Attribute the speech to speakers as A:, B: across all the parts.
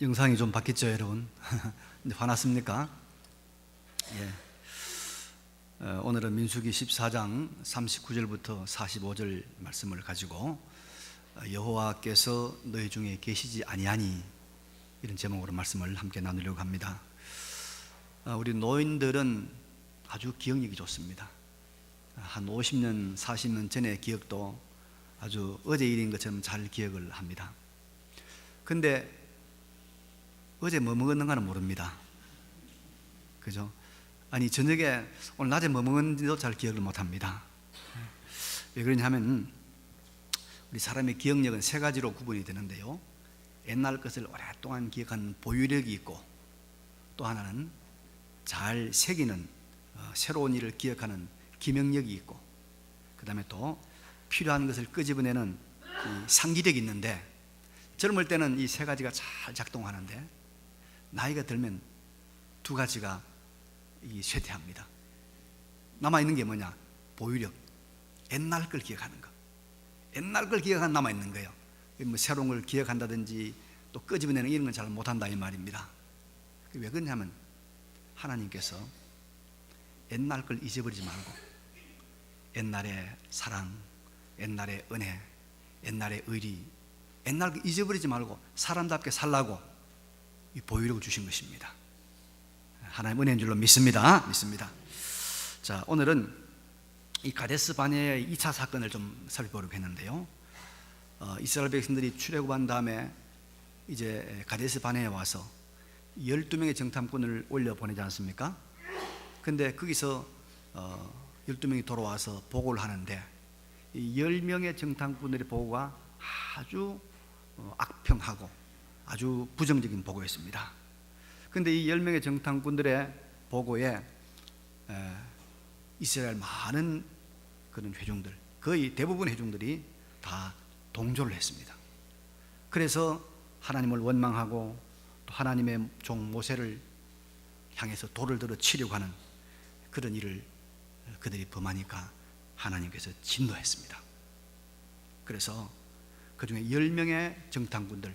A: 영상이 좀 바뀌었죠, 여러분? 이제 화났습니까? 예. 오늘은 민수기 14장 39절부터 45절 말씀을 가지고 여호와께서 너희 중에 계시지 아니하니, 이런 제목으로 말씀을 함께 나누려고 합니다. 우리 노인들은 아주 기억력이 좋습니다. 한 50년, 40년 전의 기억도 아주 어제 일인 것처럼 잘 기억을 합니다. 근데 어제 뭐 먹었는가는 모릅니다. 그죠? 아니, 저녁에 오늘 낮에 뭐 먹었는지도 잘 기억을 못합니다. 왜 그러냐면 우리 사람의 기억력은 세 가지로 구분이 되는데요, 옛날 것을 오랫동안 기억하는 보유력이 있고, 또 하나는 잘 새기는 새로운 일을 기억하는 기명력이 있고, 그 다음에 또 필요한 것을 끄집어내는 이 상기력이 있는데, 젊을 때는 이 세 가지가 잘 작동하는데 나이가 들면 두 가지가 쇠퇴합니다. 남아있는 게 뭐냐? 보유력, 옛날 걸 기억하는 거. 옛날 걸 기억하는 남아있는 거예요. 뭐 새로운 걸 기억한다든지 또 끄집어내는 이런 건 잘 못한다 이 말입니다. 왜 그러냐면 하나님께서 옛날 걸 잊어버리지 말고 옛날의 사랑, 옛날의 은혜, 옛날의 의리, 옛날 걸 잊어버리지 말고 사람답게 살라고 이 보유력을 주신 것입니다. 하나님 은혜인 줄로 믿습니다. 자, 오늘은 이 가데스 바네아의 2차 사건을 좀 살펴보려고 했는데요, 이스라엘 백성들이 출애굽한 다음에 이제 가데스 바네아에 와서 12명의 정탐꾼을 올려 보내지 않습니까? 근데 거기서 12명이 돌아와서 보고를 하는데, 이 10명의 정탐꾼들의 보고가 아주 악평하고 아주 부정적인 보고였습니다. 그런데 이 10명의 정탐꾼들의 보고에 이스라엘 많은 그런 회중들, 거의 대부분 회중들이 다 동조를 했습니다. 그래서 하나님을 원망하고 또 하나님의 종 모세를 향해서 돌을 들어 치려고 하는 그런 일을 그들이 범하니까 하나님께서 진노했습니다. 그래서 그 중에 10명의 정탐꾼들,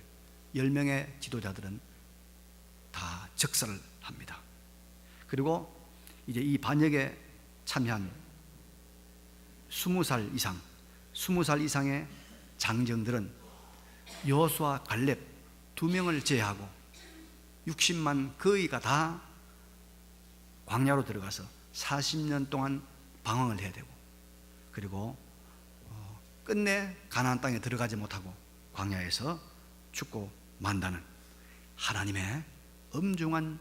A: 10명의 지도자들은 다 즉사를 합니다. 그리고 이제 이 반역에 참여한 20살 이상의 장정들은 여호수아, 갈렙 2명을 제외하고 60만 거의가 다 광야로 들어가서 40년 동안 방황을 해야 되고, 그리고 끝내 가나안 땅에 들어가지 못하고 광야에서 죽고 만다는 하나님의 엄중한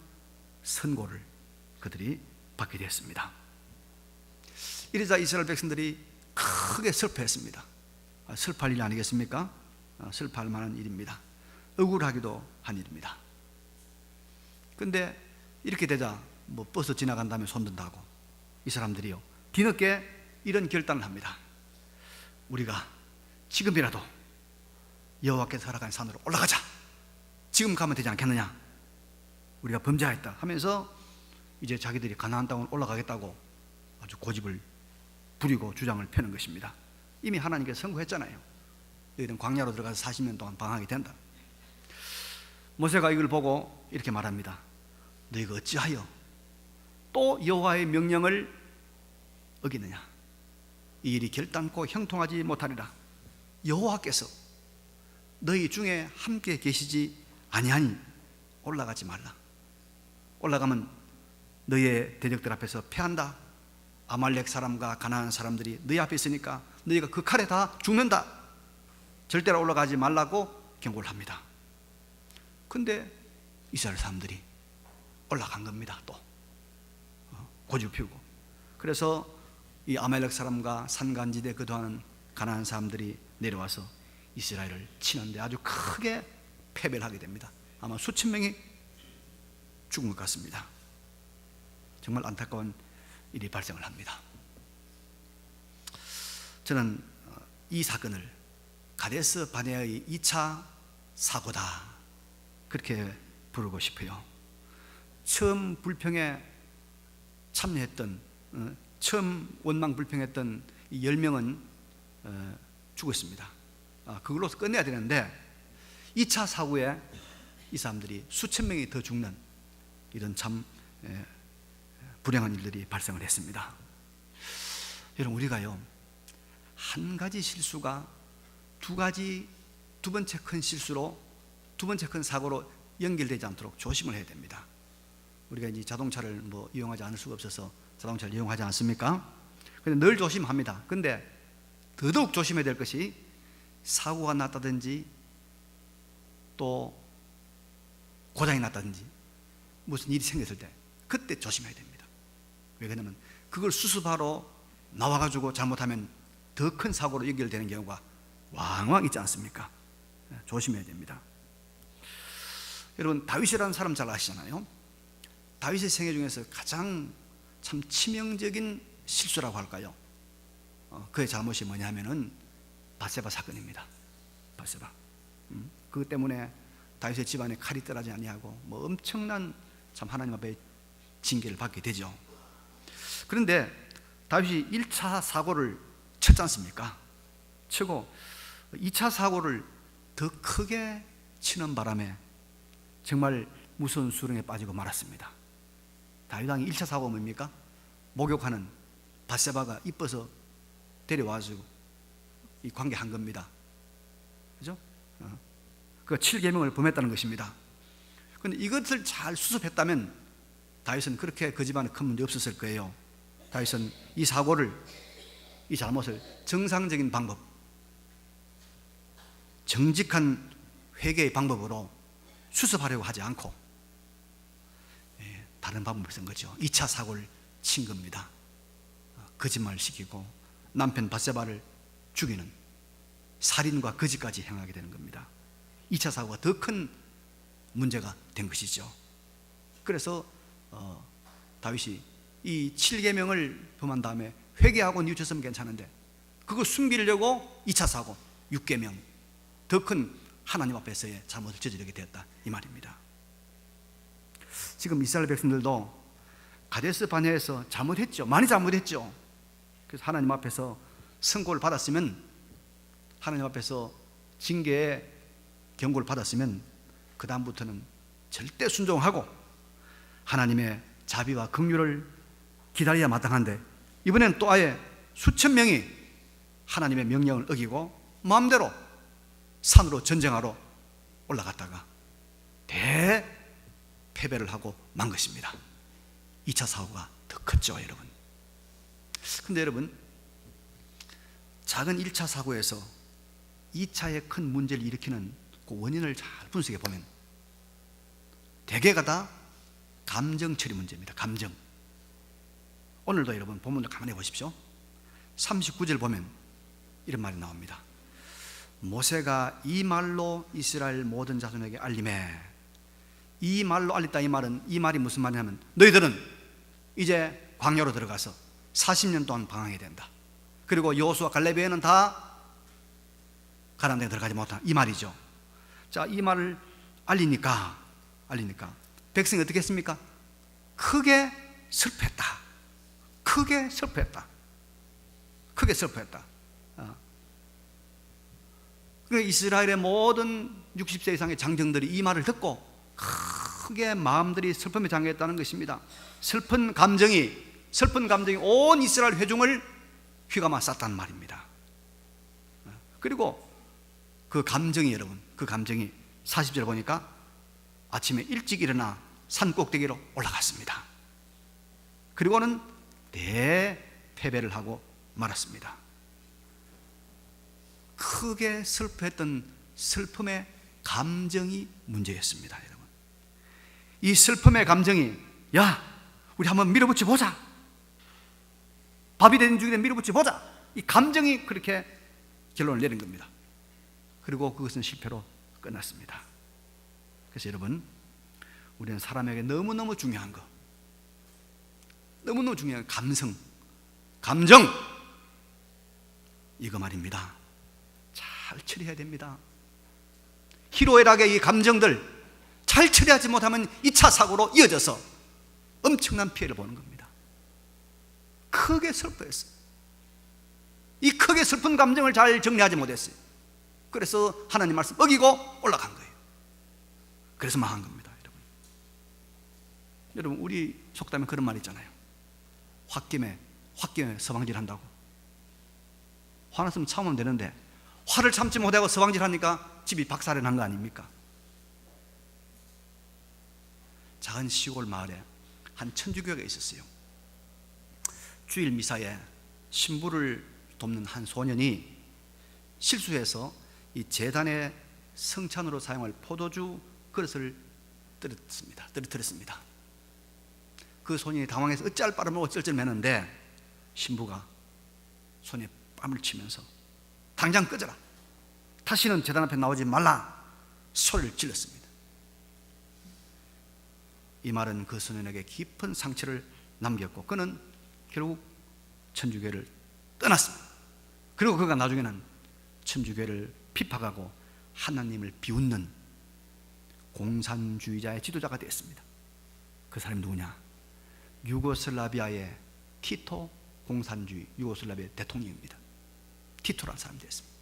A: 선고를 그들이 받게 되었습니다. 이러자 이스라엘 백성들이 크게 슬퍼했습니다. 슬퍼할 일 아니겠습니까? 슬퍼할 만한 일입니다. 억울하기도 한 일입니다. 근데 이렇게 되자 뭐 버스 지나간 다음에 손든다고 이 사람들이요, 뒤늦게 이런 결단을 합니다. 우리가 지금이라도 여호와께서 허락한 산으로 올라가자. 지금 가면 되지 않겠느냐? 우리가 범죄하였다 하면서 이제 자기들이 가나안 땅으로 올라가겠다고 아주 고집을 부리고 주장을 펴는 것입니다. 이미 하나님께서 선고했잖아요. 너희들은 광야로 들어가서 40년 동안 방황하게 된다. 모세가 이걸 보고 이렇게 말합니다. 너희가 어찌하여 또 여호와의 명령을 어기느냐? 이 일이 결단코 형통하지 못하리라. 여호와께서 너희 중에 함께 계시지 아니하니 올라가지 말라. 올라가면 너희의 대적들 앞에서 패한다. 아말렉 사람과 가나안 사람들이 너희 앞에 있으니까 너희가 그 칼에 다 죽는다. 절대로 올라가지 말라고 경고를 합니다. 근데 이스라엘 사람들이 올라간 겁니다. 또 고집 피우고. 그래서 이 아말렉 사람과 산간지대 거주하는 가나안 사람들이 내려와서 이스라엘을 치는데 아주 크게 패배를 하게 됩니다. 아마 수천 명이 죽은 것 같습니다. 정말 안타까운 일이 발생을 합니다. 저는 이 사건을 가데스 바네아의 2차 사고다, 그렇게 부르고 싶어요. 처음 불평에 참여했던, 처음 원망 불평했던 이 10명은 죽었습니다. 그걸로 끝내야 되는데 2차 사고에 이 사람들이 수천 명이 더 죽는 이런 참 불행한 일들이 발생을 했습니다. 여러분, 우리가요, 한 가지 실수가 두 번째 큰 실수로, 두 번째 큰 사고로 연결되지 않도록 조심을 해야 됩니다. 우리가 이제 자동차를 이용하지 않을 수가 없어서 자동차를 이용하지 않습니까? 근데 늘 조심합니다. 근데 더더욱 조심해야 될 것이, 사고가 났다든지 또 고장이 났다든지 무슨 일이 생겼을 때 그때 조심해야 됩니다. 왜 그러냐면 그걸 수습하러 나와가지고 잘못하면 더 큰 사고로 연결되는 경우가 왕왕 있지 않습니까? 조심해야 됩니다. 여러분, 다윗이라는 사람 잘 아시잖아요. 다윗의 생애 중에서 가장 참 치명적인 실수라고 할까요? 그의 잘못이 뭐냐면은 밧세바 사건입니다. 밧세바. 그것 때문에 다윗의 집안에 칼이 떨어지지 아니하고 엄청난 참 하나님 앞에 징계를 받게 되죠. 그런데 다윗이 1차 사고를 쳤지 않습니까? 치고 2차 사고를 더 크게 치는 바람에 정말 무서운 수렁에 빠지고 말았습니다. 다윗 왕이 1차 사고가 뭡니까? 목욕하는 밧세바가 이뻐서 데려와가지고 이 관계한 겁니다. 그죠? 그 7계명을 범했다는 것입니다. 그런데 이것을 잘 수습했다면 다윗은 그렇게 그 집안에 큰 문제 없었을 거예요. 다윗은 이 사고를, 이 잘못을 정상적인 방법, 정직한 회개의 방법으로 수습하려고 하지 않고 다른 방법을 쓴 거죠. 2차 사고를 친 겁니다. 거짓말을 시키고 남편 밧세바를 죽이는 살인과 거짓까지 행하게 되는 겁니다. 2차 사고가 더 큰 문제가 된 것이죠. 그래서 다윗이 이 7계명을 범한 다음에 회개하고 뉘우쳤으면 괜찮은데 그걸 숨기려고 2차 사고 6계명, 더 큰 하나님 앞에서의 잘못을 저지르게 되었다, 이 말입니다. 지금 이스라엘 백성들도 가데스 바네아에서 잘못했죠. 많이 잘못했죠. 그래서 하나님 앞에서 선고를 받았으면, 하나님 앞에서 징계의 경고를 받았으면 그 다음부터는 절대 순종하고 하나님의 자비와 긍휼을 기다려야 마땅한데, 이번에는 또 아예 수천 명이 하나님의 명령을 어기고 마음대로 산으로 전쟁하러 올라갔다가 대패배를 하고 만 것입니다. 2차 사고가 더 컸죠, 여러분. 근데 여러분, 작은 1차 사고에서 2차의 큰 문제를 일으키는 그 원인을 잘 분석해 보면 대개가 다 감정 처리 문제입니다. 감정. 오늘도 여러분 본문을 가만히 보십시오. 39절 보면 이런 말이 나옵니다. 모세가 이 말로 이스라엘 모든 자손에게 알림해. 이 말로 알렸다, 이 말은, 이 말이 무슨 말이냐면 너희들은 이제 광야로 들어가서 40년 동안 방황해야 된다. 그리고 여호수아 갈렙에는 다 가나안 땅에 들어가지 못한, 이 말이죠. 자, 이 말을 알리니까 백성이 어떻게 했습니까? 크게 슬퍼했다. 크게 슬퍼했다. 그러니까 이스라엘의 모든 60세 이상의 장정들이 이 말을 듣고 크게 마음들이 슬픔에 잠겼다는 것입니다. 슬픈 감정이 온 이스라엘 회중을 휘감아 쌌단 말입니다. 그리고 그 감정이, 여러분, 그 감정이 40절 보니까 아침에 일찍 일어나 산 꼭대기로 올라갔습니다. 그리고는 대패배를 하고 말았습니다. 크게 슬퍼했던 슬픔의 감정이 문제였습니다, 여러분. 이 슬픔의 감정이, 야, 우리 한번 밀어붙여 보자, 밥이 되는 중에 밀어붙여 보자, 이 감정이 그렇게 결론을 내린 겁니다. 그리고 그것은 실패로 끝났습니다. 그래서 여러분, 우리는 사람에게 너무너무 중요한 거, 너무너무 중요한 감정, 이거 말입니다. 잘 처리해야 됩니다. 희로애락의 이 감정들 잘 처리하지 못하면 2차 사고로 이어져서 엄청난 피해를 보는 겁니다. 크게 슬퍼했어요. 이 크게 슬픈 감정을 잘 정리하지 못했어요. 그래서 하나님 말씀 어기고 올라간 거예요. 그래서 망한 겁니다, 여러분. 여러분, 우리 속담에 그런 말 있잖아요. 홧김에 서방질 한다고. 화났으면 참으면 되는데 화를 참지 못하고 서방질 하니까 집이 박살이 난 거 아닙니까? 작은 시골 마을에 한 천주교가 있었어요. 주일 미사에 신부를 돕는 한 소년이 실수해서 이 제단의 성찬으로 사용할 포도주 그릇을 떨어뜨렸습니다. 그 소년이 당황해서 어찌할 바를 모르고 쩔쩔매는데 신부가 손에 뺨을 치면서 당장 꺼져라, 다시는 제단 앞에 나오지 말라 소리를 질렀습니다. 이 말은 그 소년에게 깊은 상처를 남겼고 그는 결국 천주교를 떠났습니다. 그리고 그가 나중에는 천주교를 핍박하고 하나님을 비웃는 공산주의자의 지도자가 되었습니다. 그 사람이 누구냐? 유고슬라비아의 티토 공산주의 유고슬라비아 대통령입니다. 티토라는 사람이 되었습니다.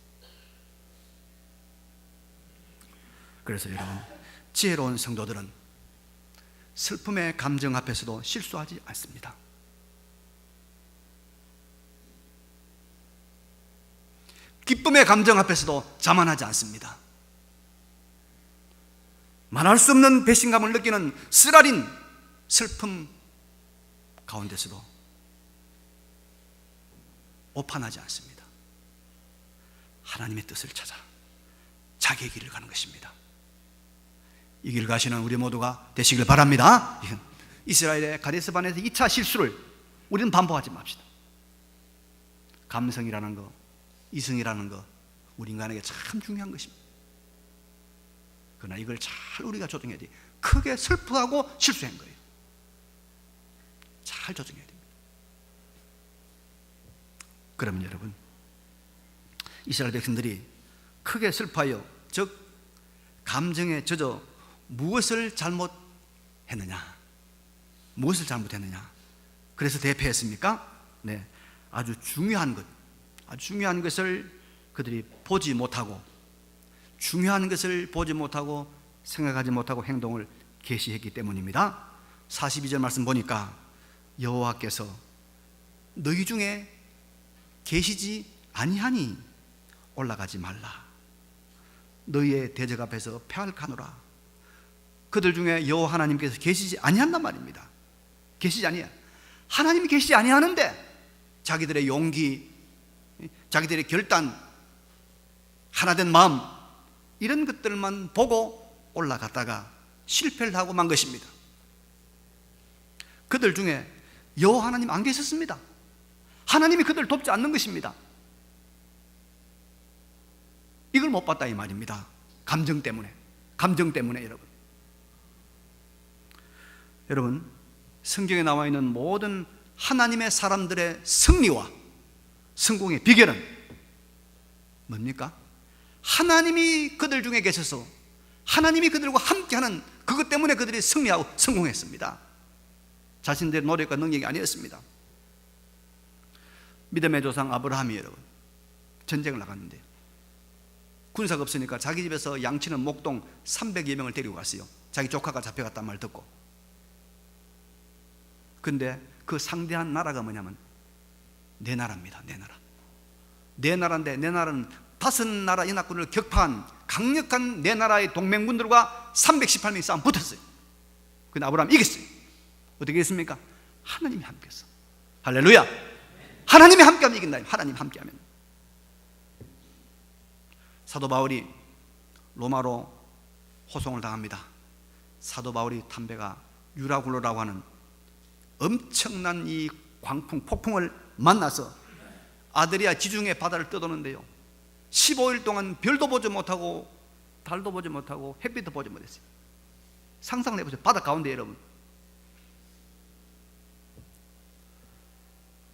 A: 그래서 여러분, 지혜로운 성도들은 슬픔의 감정 앞에서도 실수하지 않습니다. 기쁨의 감정 앞에서도 자만하지 않습니다. 말할 수 없는 배신감을 느끼는 쓰라린 슬픔 가운데서도 오판하지 않습니다. 하나님의 뜻을 찾아 자기의 길을 가는 것입니다. 이 길 가시는 우리 모두가 되시길 바랍니다. 이스라엘의 가데스 바네에서 2차 실수를 우리는 반복하지 맙시다. 감성이라는 거, 이성이라는 거 우리 인간에게 참 중요한 것입니다. 그러나 이걸 잘 우리가 조정해야 돼. 크게 슬퍼하고 실수한 거예요. 잘 조정해야 됩니다. 그러면 여러분, 이스라엘 백성들이 크게 슬퍼하여 즉 감정에 젖어 무엇을 잘못했느냐? 무엇을 잘못했느냐? 그래서 대패했습니까? 네, 아주 중요한 것을 그들이 보지 못하고, 중요한 것을 보지 못하고 생각하지 못하고 행동을 개시했기 때문입니다. 42절 말씀 보니까 여호와께서 너희 중에 계시지 아니하니 올라가지 말라. 너희의 대적 앞에서 패할카노라. 그들 중에 여호와 하나님께서 계시지 아니한단 말입니다. 계시지 아니야. 하나님이 계시지 아니하는데 자기들의 용기, 자기들의 결단, 하나된 마음, 이런 것들만 보고 올라갔다가 실패를 하고 만 것입니다. 그들 중에 여호와 하나님 안 계셨습니다. 하나님이 그들을 돕지 않는 것입니다. 이걸 못 봤다 이 말입니다. 감정 때문에 여러분, 성경에 나와 있는 모든 하나님의 사람들의 승리와 성공의 비결은 뭡니까? 하나님이 그들 중에 계셔서 하나님이 그들과 함께하는 그것 때문에 그들이 승리하고 성공했습니다. 자신들의 노력과 능력이 아니었습니다. 믿음의 조상 아브라함이 여러분 전쟁을 나갔는데 군사가 없으니까 자기 집에서 양치는 목동 300여 명을 데리고 갔어요. 자기 조카가 잡혀갔단 말 듣고. 근데 그 상대한 나라가 뭐냐면 내 나라입니다. 내 나라인데 내 나라는 5나라 연합군을 격파한 강력한 내 나라의 동맹군들과 318명이 싸움 붙었어요. 근데 아브라함이 이겼어요. 어떻게 했습니까? 하나님이 함께했어. 할렐루야. 하나님이 함께하면 이긴다. 하나님 함께하면. 사도 바울이 로마로 호송을 당합니다. 사도 바울이 탄 배가 유라굴로라고 하는 엄청난 이 광풍 폭풍을 만나서 아드리아 지중해 바다를 떠도는데요, 15일 동안 별도 보지 못하고 달도 보지 못하고 햇빛도 보지 못했어요. 상상을 해보세요. 바다 가운데 여러분.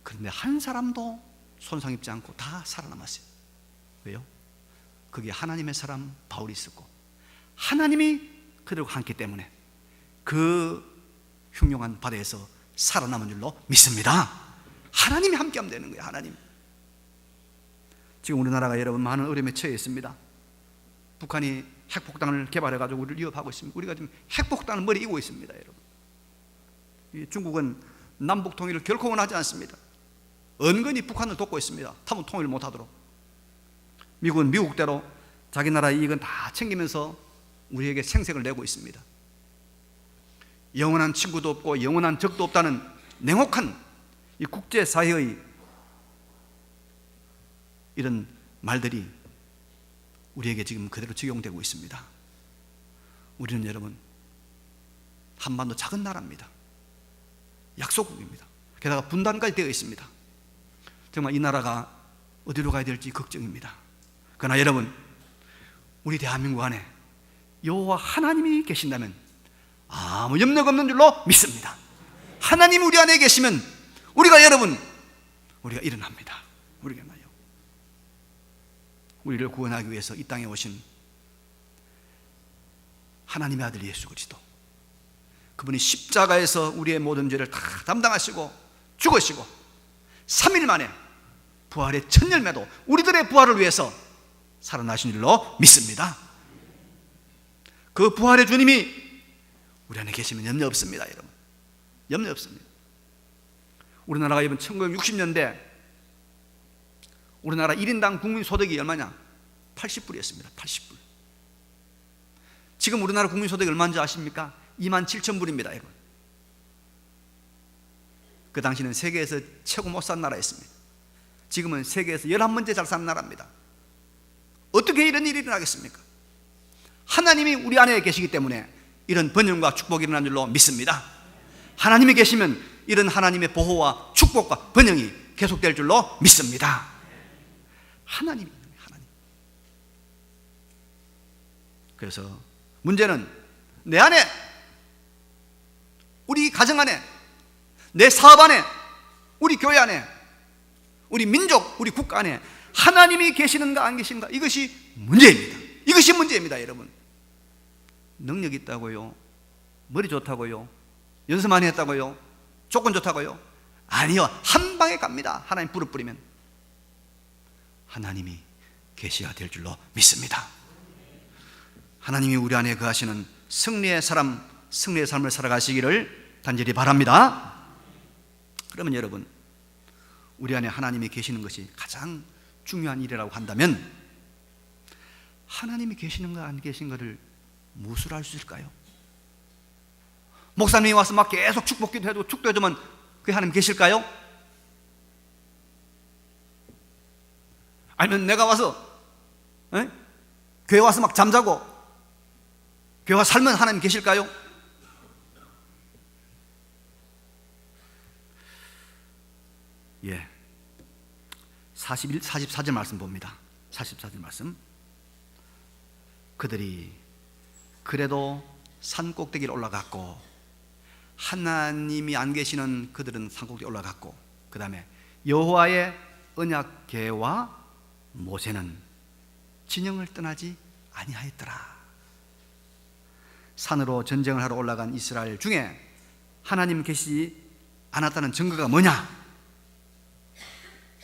A: 그런데 한 사람도 손상 입지 않고 다 살아남았어요. 왜요? 그게 하나님의 사람 바울이 있었고 하나님이 그들과 함께 때문에 그 흉흉한 바다에서 살아남은 줄로 믿습니다. 하나님이 함께하면 되는 거예요. 하나님. 지금 우리나라가 여러분 많은 어려움에 처해 있습니다. 북한이 핵폭탄을 개발해가지고 우리를 위협하고 있습니다. 우리가 지금 핵폭탄을 머리에 이고 있습니다, 여러분. 중국은 남북 통일을 결코 원하지 않습니다. 은근히 북한을 돕고 있습니다. 타국 통일을 못하도록. 미국은 미국대로 자기 나라 이익은 다 챙기면서 우리에게 생색을 내고 있습니다. 영원한 친구도 없고 영원한 적도 없다는 냉혹한 이 국제사회의 이런 말들이 우리에게 지금 그대로 적용되고 있습니다. 우리는 여러분 한반도 작은 나라입니다. 약소국입니다. 게다가 분단까지 되어 있습니다. 정말 이 나라가 어디로 가야 될지 걱정입니다. 그러나 여러분, 우리 대한민국 안에 여호와 하나님이 계신다면 아무 염려가 없는 줄로 믿습니다. 하나님이 우리 안에 계시면 우리가 일어납니다. 우리가 일어나요. 우리를 구원하기 위해서 이 땅에 오신 하나님의 아들 예수 그리스도, 그분이 십자가에서 우리의 모든 죄를 다 담당하시고 죽으시고 3일 만에 부활의 첫 열매도 우리들의 부활을 위해서 살아나신 줄로 믿습니다. 그 부활의 주님이 우리 안에 계시면 염려 없습니다, 여러분. 염려 없습니다. 우리나라가 이번 1960년대 우리나라 1인당 국민소득이 얼마냐? 80불이었습니다. 80불. 지금 우리나라 국민소득이 얼마인지 아십니까? 27,000불입니다, 여러분. 그 당시는 세계에서 최고 못 산 나라였습니다. 지금은 세계에서 11번째 잘 사는 나라입니다. 어떻게 이런 일이 일어나겠습니까? 하나님이 우리 안에 계시기 때문에 이런 번영과 축복이 일어난 줄로 믿습니다. 하나님이 계시면 이런 하나님의 보호와 축복과 번영이 계속될 줄로 믿습니다. 하나님. 그래서 문제는 내 안에, 우리 가정 안에, 내 사업 안에, 우리 교회 안에, 우리 민족, 우리 국가 안에 하나님이 계시는가 안 계시는가, 이것이 문제입니다. 이것이 문제입니다, 여러분. 능력 있다고요? 머리 좋다고요? 연습 많이 했다고요? 조건 좋다고요? 아니요, 한 방에 갑니다. 하나님 불을 뿌리면. 하나님이 계셔야 될 줄로 믿습니다. 하나님이 우리 안에 거하시는 승리의 삶을 살아가시기를 간절히 바랍니다. 그러면 여러분, 우리 안에 하나님이 계시는 것이 가장 중요한 일이라고 한다면 하나님이 계시는가 안 계신가를 무엇으로 알 수 있을까요? 목사님이 와서 막 계속 축복기도 해도 축도해주면 그 하나님 계실까요? 아니면 내가 와서 교회 와서 막 잠자고 교회 와서 살면 하나님 계실까요? 예, 44절 말씀 봅니다. 44절 말씀. 그들이 그래도 산 꼭대기를 올라갔고, 하나님이 안 계시는 그들은 산 꼭대기에 올라갔고, 그 다음에 여호와의 언약궤와 모세는 진영을 떠나지 아니하였더라. 산으로 전쟁을 하러 올라간 이스라엘 중에 하나님 계시지 않았다는 증거가 뭐냐?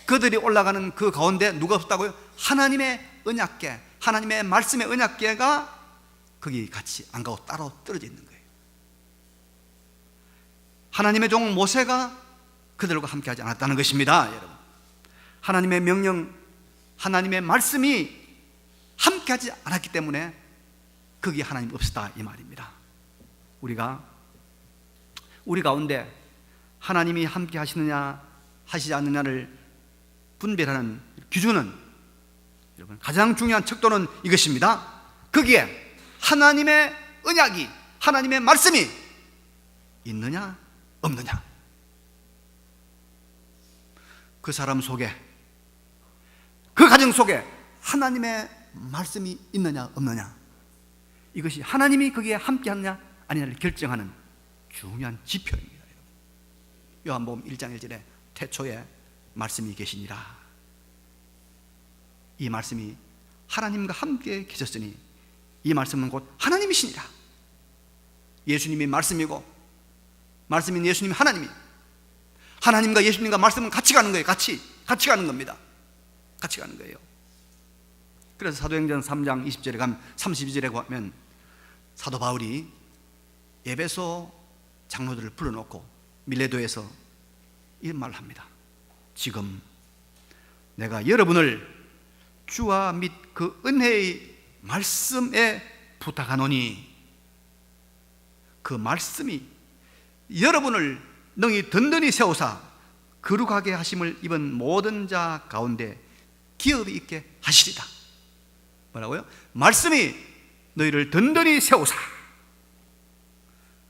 A: 그들이 올라가는 그 가운데 누가 없다고요? 하나님의 언약궤, 하나님의 말씀의 언약궤가 거기 같이 안 가고 따로 떨어져 있는 거예요. 하나님의 종 모세가 그들과 함께하지 않았다는 것입니다, 여러분. 하나님의 명령, 하나님의 말씀이 함께하지 않았기 때문에 거기 하나님 없었다, 이 말입니다. 우리가 우리 가운데 하나님이 함께 하시느냐 하시지 않느냐를 분별하는 기준은, 여러분, 가장 중요한 척도는 이것입니다. 거기에 하나님의 언약이, 하나님의 말씀이 있느냐 없느냐, 그 사람 속에, 그 가정 속에 하나님의 말씀이 있느냐 없느냐, 이것이 하나님이 거기에 함께하느냐 아니냐를 결정하는 중요한 지표입니다. 요한복음 1장 1절에 태초에 말씀이 계시니라. 이 말씀이 하나님과 함께 계셨으니 이 말씀은 곧 하나님이시니라. 예수님이 말씀이고 말씀인 예수님이 하나님이, 하나님과 예수님과 말씀은 같이 가는 거예요. 같이 가는 겁니다. 같이 가는 거예요. 그래서 사도행전 3장 20절에 가면 32절에 가면 사도 바울이 에베소 장로들을 불러놓고 밀레도에서 이런 말을 합니다. 지금 내가 여러분을 주와 및 그 은혜의 말씀에 부탁하노니 그 말씀이 여러분을 능히 든든히 세우사 거룩하게 하심을 입은 모든 자 가운데 기업이 있게 하시리다. 뭐라고요? 말씀이 너희를 든든히 세우사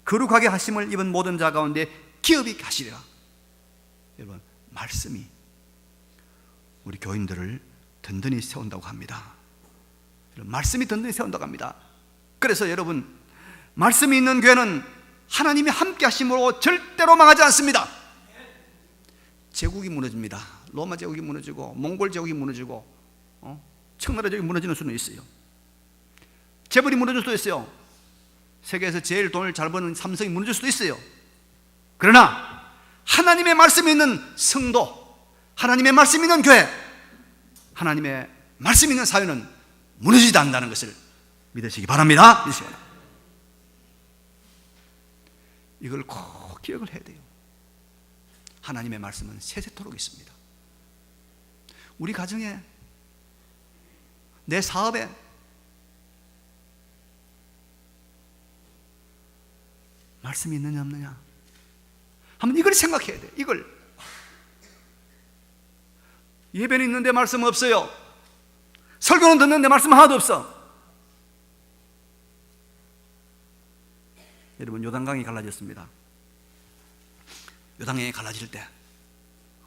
A: 거룩하게 하심을 입은 모든 자 가운데 기업이 있게 하시리라. 여러분, 말씀이 우리 교인들을 든든히 세운다고 합니다. 말씀이 든든히 세운다고 합니다. 그래서 여러분, 말씀이 있는 교회는 하나님이 함께 하심으로 절대로 망하지 않습니다. 제국이 무너집니다. 로마 제국이 무너지고 몽골 제국이 무너지고 청나라 제국이 무너지는 수는 있어요. 재벌이 무너질 수도 있어요. 세계에서 제일 돈을 잘 버는 삼성이 무너질 수도 있어요. 그러나 하나님의 말씀이 있는 성도, 하나님의 말씀이 있는 교회, 하나님의 말씀이 있는 사회는 무너지지 않는다는 것을 믿으시기 바랍니다. 이걸 꼭 기억을 해야 돼요. 하나님의 말씀은 세세토록 있습니다. 우리 가정에, 내 사업에, 말씀이 있느냐 없느냐 한번 이걸 생각해야 돼. 이걸. 예배는 있는데 말씀 없어요. 설교는 듣는데 말씀 하나도 없어. 여러분, 요단강이 갈라졌습니다. 요단강이 갈라질 때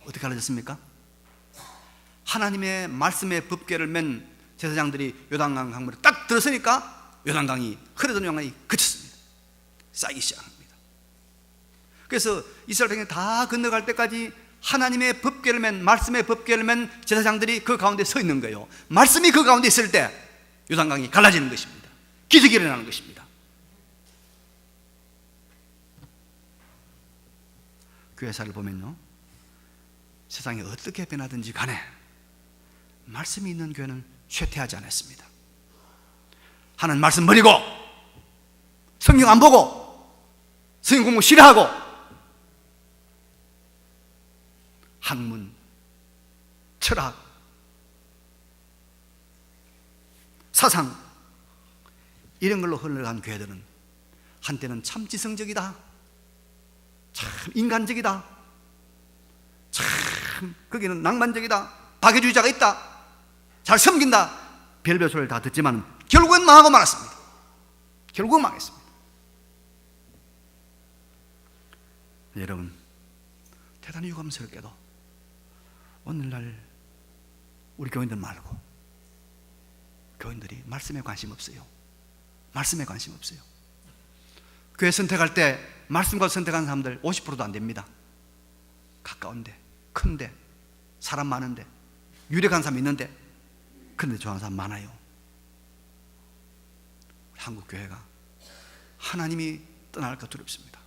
A: 어떻게 갈라졌습니까? 하나님의 말씀의 법궤를 맨 제사장들이 요단강 강물에 딱 들어서니까 요단강이, 흐르던 요단강이 그쳤습니다. 쌓이기 시작합니다. 그래서 이스라엘 백성이 다 건너갈 때까지 하나님의 법궤를 맨, 말씀의 법궤를 맨 제사장들이 그 가운데 서 있는 거예요. 말씀이 그 가운데 있을 때 요단강이 갈라지는 것입니다. 기적이 일어나는 것입니다. 교회사를 보면요, 세상이 어떻게 변하든지 간에 말씀이 있는 교회는 쇠퇴하지 않았습니다. 하나님 말씀 버리고 성경 안 보고 성경 공부 싫어하고 학문, 철학, 사상 이런 걸로 흘러간 교회들은 한때는 참 지성적이다, 참 인간적이다, 참 거기는 낭만적이다, 박애주의자가 있다, 잘 섬긴다, 별별 소리를 다 듣지만 결국은 망하고 말았습니다. 결국은 망했습니다. 여러분, 대단히 유감스럽게도 오늘날 우리 교인들 말고 교인들이 말씀에 관심 없어요. 말씀에 관심 없어요. 교회 선택할 때 말씀과 선택하는 사람들 50%도 안 됩니다. 가까운데, 큰데, 사람 많은데, 유력한 사람 있는데, 근데 좋아하는 사람 많아요. 한국 교회가 하나님이 떠날까 두렵습니다.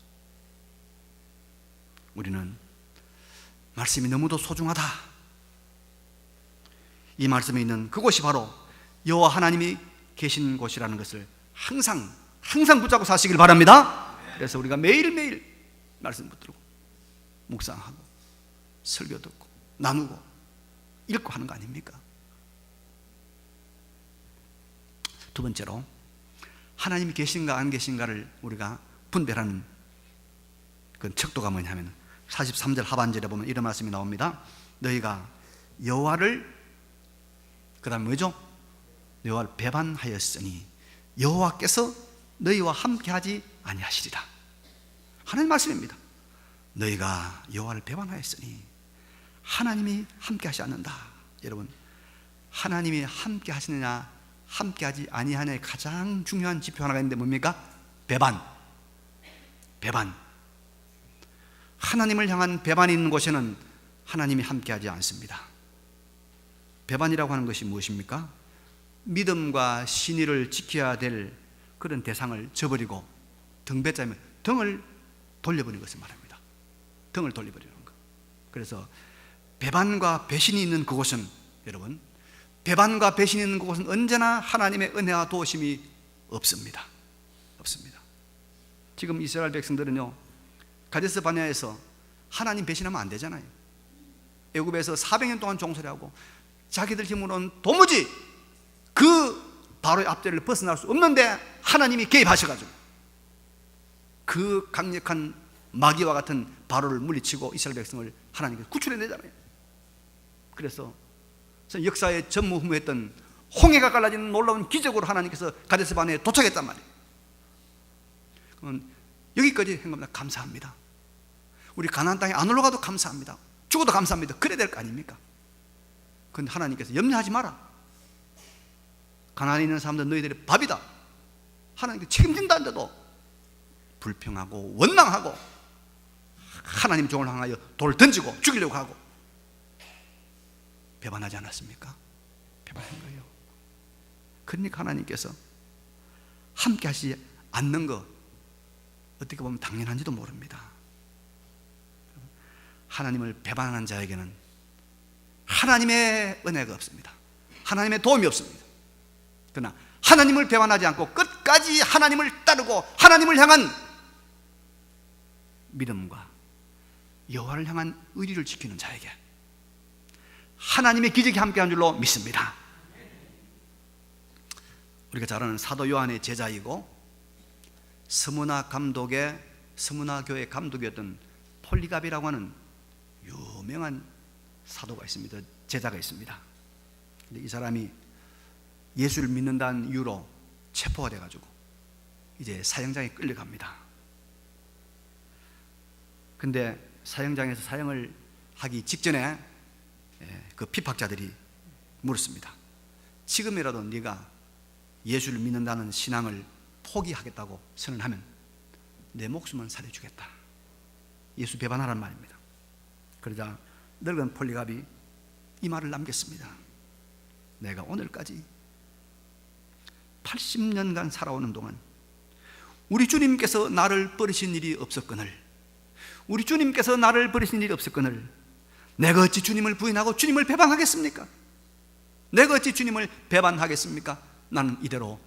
A: 우리는 말씀이 너무도 소중하다. 이 말씀에 있는 그곳이 바로 여호와 하나님이 계신 곳이라는 것을 항상 붙잡고 사시길 바랍니다. 그래서 우리가 매일매일 말씀 붙들고 묵상하고 설교 듣고 나누고 읽고 하는 거 아닙니까? 두 번째로, 하나님이 계신가 안 계신가를 우리가 분별하는 그 척도가 뭐냐면 43절 하반절에 보면 이런 말씀이 나옵니다. 너희가 여호와를, 그 다음에 뭐죠? 여호와를 배반하였으니 여호와께서 너희와 함께하지 아니하시리라. 하나님 말씀입니다. 너희가 여호와를 배반하였으니 하나님이 함께하지 않는다. 여러분, 하나님이 함께하시느냐 함께하지 아니하냐의 가장 중요한 지표 하나가 있는데 뭡니까? 배반. 하나님을 향한 배반이 있는 곳에는 하나님이 함께하지 않습니다. 배반이라고 하는 것이 무엇입니까? 믿음과 신의를 지켜야 될 그런 대상을 저버리고 등배자면 등을 돌려버리는 것을 말합니다. 등을 돌려버리는 것. 그래서 배반과 배신이 있는 그곳은 여러분, 배반과 배신이 있는 곳은 언제나 하나님의 은혜와 도우심이 없습니다. 없습니다. 지금 이스라엘 백성들은요, 가데스 바네아에서 하나님 배신하면 안 되잖아요. 애굽에서 400년 동안 종살이하고 자기들 힘으로는 도무지 그 바로의 앞자리를 벗어날 수 없는데 하나님이 개입하셔가지고 그 강력한 마귀와 같은 바로를 물리치고 이스라엘 백성을 하나님께서 구출해내잖아요. 그래서 역사에 전무후무했던 홍해가 갈라지는 놀라운 기적으로 하나님께서 가데스 바네아에 도착했단 말이에요. 그러면 여기까지 한 겁니다. 감사합니다. 우리 가나안 땅에 안 올라가도 감사합니다. 죽어도 감사합니다. 그래야 될 거 아닙니까? 그런데 하나님께서 염려하지 마라. 가나안에 있는 사람들 너희들의 밥이다. 하나님께 책임진다는데도 불평하고 원망하고 하나님 종을 향하여 돌을 던지고 죽이려고 하고 배반하지 않았습니까? 배반한 거예요. 그러니까 하나님께서 함께 하시지 않는 것 어떻게 보면 당연한지도 모릅니다. 하나님을 배반하는 자에게는 하나님의 은혜가 없습니다. 하나님의 도움이 없습니다. 그러나 하나님을 배반하지 않고 끝까지 하나님을 따르고 하나님을 향한 믿음과 여호와를 향한 의리를 지키는 자에게 하나님의 기적이 함께한 줄로 믿습니다. 우리가 잘 아는 사도 요한의 제자이고 스무나 교회 감독이었던 폴리갑이라고 하는 유명한 사도가 있습니다. 제자가 있습니다. 근데 이 사람이 예수를 믿는다는 이유로 체포가 돼가지고 이제 사형장에 끌려갑니다. 근데 사형장에서 사형을 하기 직전에 그 핍박자들이 물었습니다. 지금이라도 네가 예수를 믿는다는 신앙을 포기하겠다고 선언하면 내 목숨은 살려주겠다. 예수 배반하란 말입니다. 그러자 늙은 폴리갑이 이 말을 남겼습니다. 내가 오늘까지 80년간 살아오는 동안 우리 주님께서 나를 버리신 일이 없었거늘, 우리 주님께서 나를 버리신 일이 없었거늘 내가 어찌 주님을 부인하고 주님을 배반하겠습니까? 내가 어찌 주님을 배반하겠습니까? 나는 이대로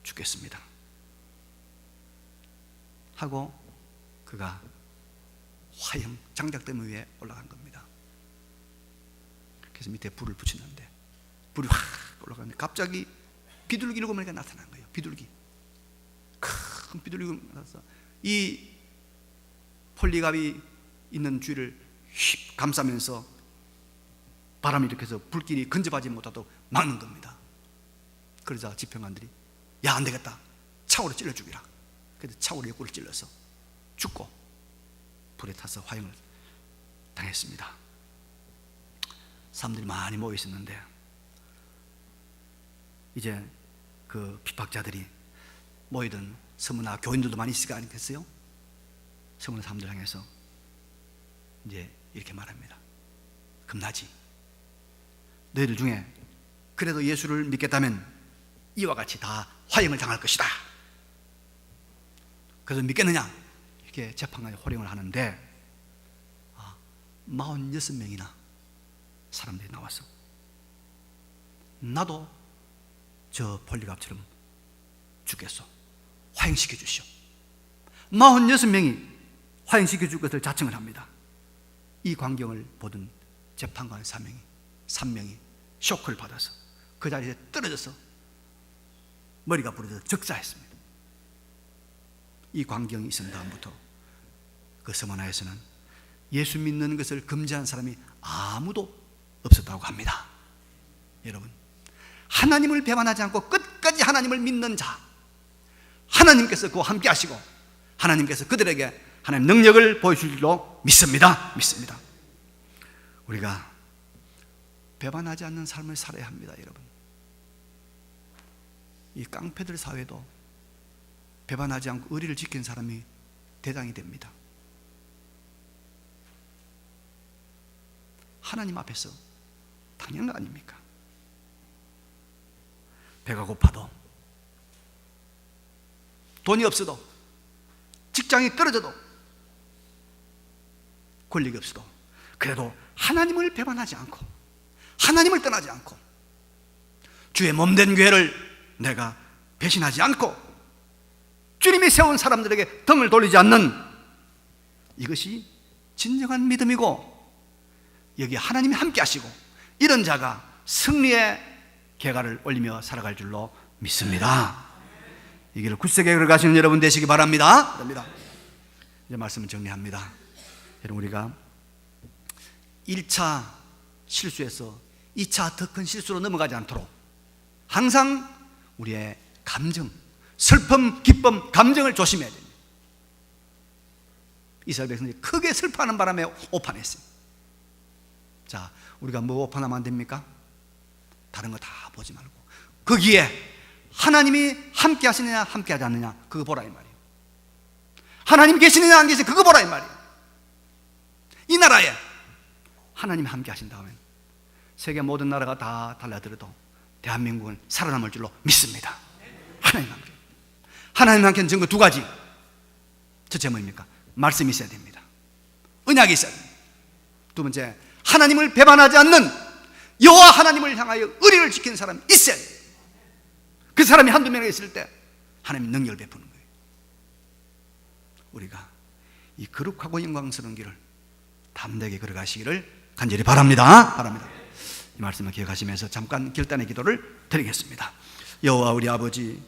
A: 죽겠습니다 하고 그가 화형 장작대문 위에 올라간 겁니다. 그래서 밑에 불을 붙였는데 불이 확 올라가는데 갑자기 비둘기 7마리가 나타난 거예요. 비둘기, 큰 비둘기가 나타나서 이 폴리갑이 있는 주위를 휙 감싸면서 바람이 일으켜서 불길이 근접하지 못하도록 막는 겁니다. 그러자 집행관들이 야, 안 되겠다, 차오로 찔러 죽이라. 그래서 차오로 옆구리를 찔러서 죽고 불에 타서 화형을 당했습니다. 사람들이 많이 모여 있었는데 이제 그 핍박자들이 모이던 서문화 교인들도 많이 있을 거 아니겠어요? 서문화 사람들 향해서 이제 이렇게 말합니다. 금나지, 너희들 중에 그래도 예수를 믿겠다면 이와 같이 다 화형을 당할 것이다. 그래서 믿겠느냐? 이렇게 재판관이 호령을 하는데 46명이나 사람들이 나와서 나도 저 폴리갑처럼 죽겠소, 화형시켜 주시오. 46명이 화형시켜 줄 것을 자청을 합니다. 이 광경을 보던 재판관 3명이 쇼크를 받아서 그 자리에 떨어져서 머리가 부러져서 즉사했습니다. 이 광경이 있은 다음부터 그 서머나에서는 예수 믿는 것을 금지한 사람이 아무도 없었다고 합니다. 여러분, 하나님을 배반하지 않고 끝까지 하나님을 믿는 자, 하나님께서 그와 함께 하시고 하나님께서 그들에게 하나님 능력을 보여줄 줄로 믿습니다. 우리가 배반하지 않는 삶을 살아야 합니다. 여러분, 이 깡패들 사회도 배반하지 않고 의리를 지킨 사람이 대장이 됩니다. 하나님 앞에서 당연한 거 아닙니까? 배가 고파도, 돈이 없어도, 직장이 떨어져도, 권력이 없어도 그래도 하나님을 배반하지 않고 하나님을 떠나지 않고 주의 몸된 교회를 내가 배신하지 않고 주님이 세운 사람들에게 등을 돌리지 않는, 이것이 진정한 믿음이고, 여기 하나님이 함께 하시고 이런 자가 승리의 개가를 올리며 살아갈 줄로 믿습니다. 이 길을 굳세게 걸어가시는 여러분 되시기 바랍니다. 이제 말씀을 정리합니다. 여러분, 우리가 1차 실수에서 2차 더 큰 실수로 넘어가지 않도록 항상 우리의 감정, 슬픔, 기쁨, 감정을 조심해야 됩니다. 이스라엘 백성들이 크게 슬퍼하는 바람에 오판했어요. 자, 우리가 뭐 오판하면 안 됩니까? 다른 거 다 보지 말고 거기에 하나님이 함께 하시느냐 함께 하지 않느냐 그거 보라 이 말이에요. 하나님 계시느냐 안 계시느냐 그거 보라 이 말이에요. 이 나라에 하나님이 함께 하신다면 세계 모든 나라가 다 달라들어도 대한민국은 살아남을 줄로 믿습니다. 하나님 함께. 하나님 함께는 증거 두 가지. 첫째 뭐입니까? 말씀이 있어야 됩니다. 언약이 있어야 됩니다. 두 번째, 하나님을 배반하지 않는 여호와 하나님을 향하여 의리를 지키는 사람이 있어야 돼요. 그 사람이 한두 명이 있을 때 하나님 능력을 베푸는 거예요. 우리가 이 거룩하고 영광스러운 길을 담대하게 걸어가시기를 간절히 바랍니다. 이 말씀을 기억하시면서 잠깐 결단의 기도를 드리겠습니다. 여호와 우리 아버지,